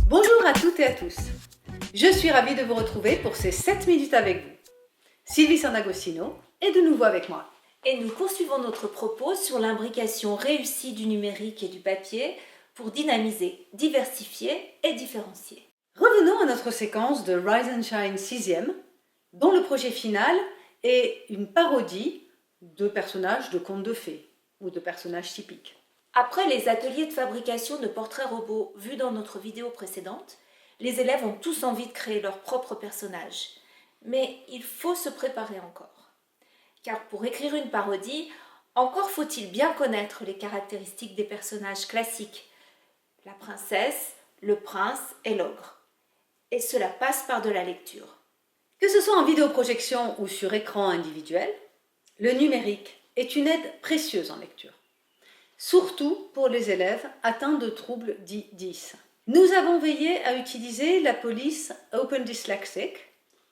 Bonjour à toutes et à tous. Je suis ravie de vous retrouver pour ces 7 minutes avec vous. Sylvie Sant'Agostino est de nouveau avec moi. Et nous poursuivons notre propos sur l'imbrication réussie du numérique et du papier pour dynamiser, diversifier et différencier. Revenons à notre séquence de Rise and Shine 6e, dont le projet final est une parodie de personnages de contes de fées ou de personnages typiques. Après les ateliers de fabrication de portraits robots vus dans notre vidéo précédente, les élèves ont tous envie de créer leur propre personnage. Mais il faut se préparer encore. Car pour écrire une parodie, encore faut-il bien connaître les caractéristiques des personnages classiques, la princesse, le prince et l'ogre. Et cela passe par de la lecture. Que ce soit en vidéoprojection ou sur écran individuel, le numérique est une aide précieuse en lecture. Surtout pour les élèves atteints de troubles dits 10. Nous avons veillé à utiliser la police Open Dyslexic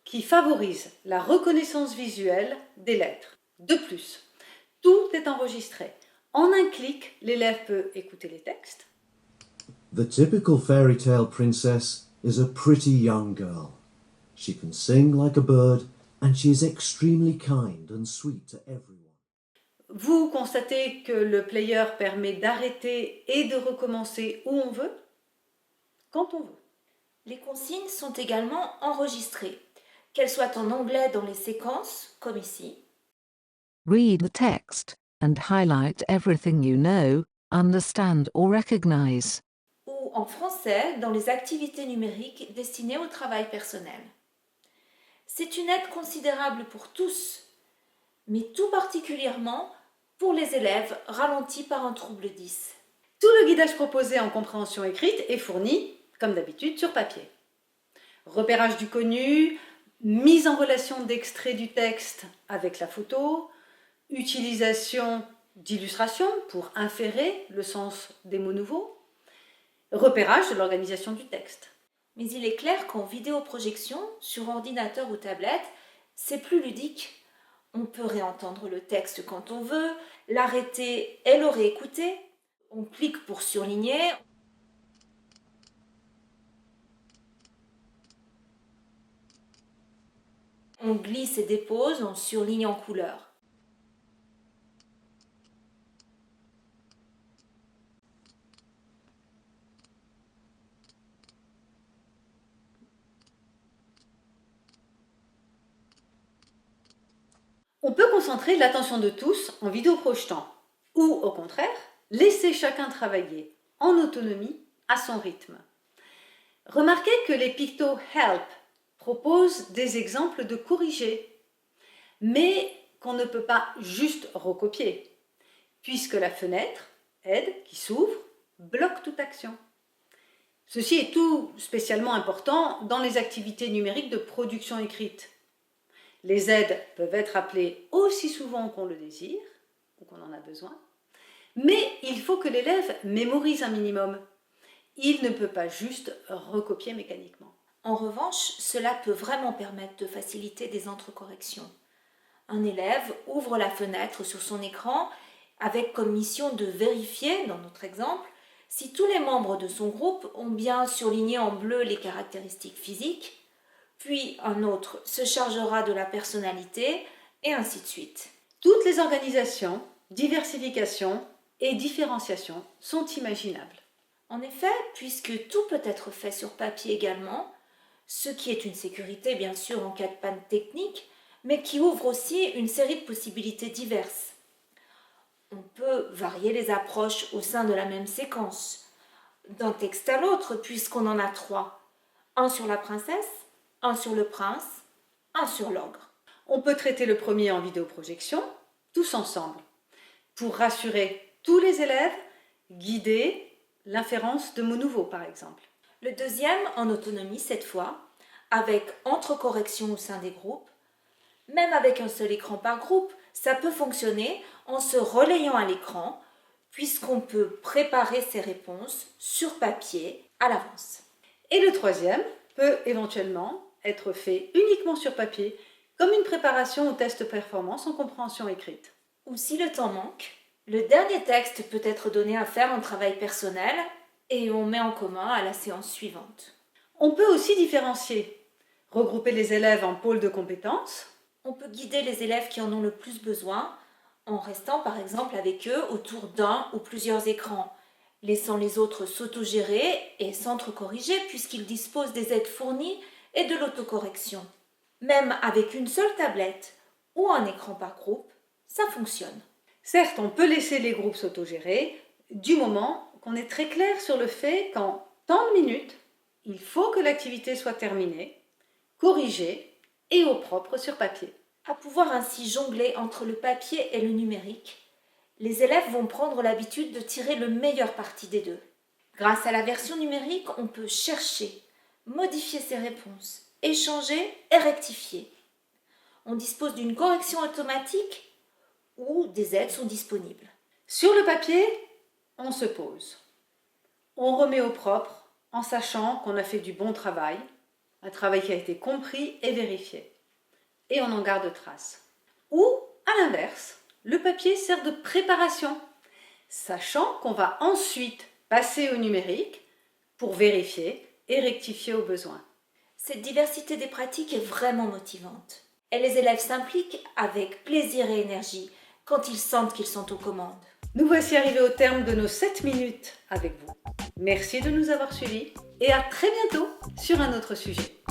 qui favorise la reconnaissance visuelle des lettres. De plus, tout est enregistré. En un clic, l'élève peut écouter les textes. The typical fairy tale princess is a pretty young girl. She can sing like a bird and she is extremely kind and sweet to everyone. Vous constatez que le player permet d'arrêter et de recommencer où on veut, quand on veut. Les consignes sont également enregistrées, qu'elles soient en anglais dans les séquences, comme ici. Read the text and highlight everything you know, understand or recognize. Ou en français dans les activités numériques destinées au travail personnel. C'est une aide considérable pour tous, mais tout particulièrement pour les élèves ralentis par un trouble 10. Tout le guidage proposé en compréhension écrite est fourni, comme d'habitude, sur papier. Repérage du connu, mise en relation d'extraits du texte avec la photo, utilisation d'illustrations pour inférer le sens des mots nouveaux, repérage de l'organisation du texte. Mais il est clair qu'en vidéoprojection, sur ordinateur ou tablette, c'est plus ludique. On peut réentendre le texte quand on veut, l'arrêter et le réécouter. On clique pour surligner. On glisse et dépose, on surligne en couleur. On peut concentrer l'attention de tous en vidéoprojetant ou, au contraire, laisser chacun travailler en autonomie à son rythme. Remarquez que les pictos Help proposent des exemples de corrigés, mais qu'on ne peut pas juste recopier, puisque la fenêtre Aide qui s'ouvre bloque toute action. Ceci est tout spécialement important dans les activités numériques de production écrite. Les aides peuvent être appelées aussi souvent qu'on le désire ou qu'on en a besoin, mais il faut que l'élève mémorise un minimum. Il ne peut pas juste recopier mécaniquement. En revanche, cela peut vraiment permettre de faciliter des entrecorrections. Un élève ouvre la fenêtre sur son écran avec comme mission de vérifier, dans notre exemple, si tous les membres de son groupe ont bien surligné en bleu les caractéristiques physiques, puis un autre se chargera de la personnalité, et ainsi de suite. Toutes les organisations, diversification et différenciation sont imaginables. En effet, puisque tout peut être fait sur papier également, ce qui est une sécurité bien sûr en cas de panne technique, mais qui ouvre aussi une série de possibilités diverses. On peut varier les approches au sein de la même séquence, d'un texte à l'autre puisqu'on en a 3. Un sur la princesse, un sur le prince, un sur l'ogre. On peut traiter le premier en vidéoprojection, tous ensemble, pour rassurer tous les élèves, guider l'inférence de mots nouveaux par exemple. Le deuxième en autonomie cette fois, avec entrecorrection au sein des groupes. Même avec un seul écran par groupe, ça peut fonctionner en se relayant à l'écran, puisqu'on peut préparer ses réponses sur papier à l'avance. Et le troisième peut éventuellement être fait uniquement sur papier, comme une préparation au test performance en compréhension écrite. Ou si le temps manque, le dernier texte peut être donné à faire en travail personnel et on met en commun à la séance suivante. On peut aussi différencier, regrouper les élèves en pôles de compétences. On peut guider les élèves qui en ont le plus besoin en restant par exemple avec eux autour d'un ou plusieurs écrans, laissant les autres s'autogérer et s'entre-corriger puisqu'ils disposent des aides fournies et de l'autocorrection. Même avec une seule tablette ou un écran par groupe, ça fonctionne. Certes, on peut laisser les groupes s'autogérer du moment qu'on est très clair sur le fait qu'en tant de minutes, il faut que l'activité soit terminée, corrigée et au propre sur papier. À pouvoir ainsi jongler entre le papier et le numérique, les élèves vont prendre l'habitude de tirer le meilleur parti des deux. Grâce à la version numérique, on peut chercher, modifier ses réponses, échanger et rectifier. On dispose d'une correction automatique ou des aides sont disponibles. Sur le papier, on se pose. On remet au propre en sachant qu'on a fait du bon travail, un travail qui a été compris et vérifié. Et on en garde trace. Ou, à l'inverse, le papier sert de préparation, sachant qu'on va ensuite passer au numérique pour vérifier et rectifier au besoin. Cette diversité des pratiques est vraiment motivante. Et les élèves s'impliquent avec plaisir et énergie quand ils sentent qu'ils sont aux commandes. Nous voici arrivés au terme de nos 7 minutes avec vous. Merci de nous avoir suivis et à très bientôt sur un autre sujet.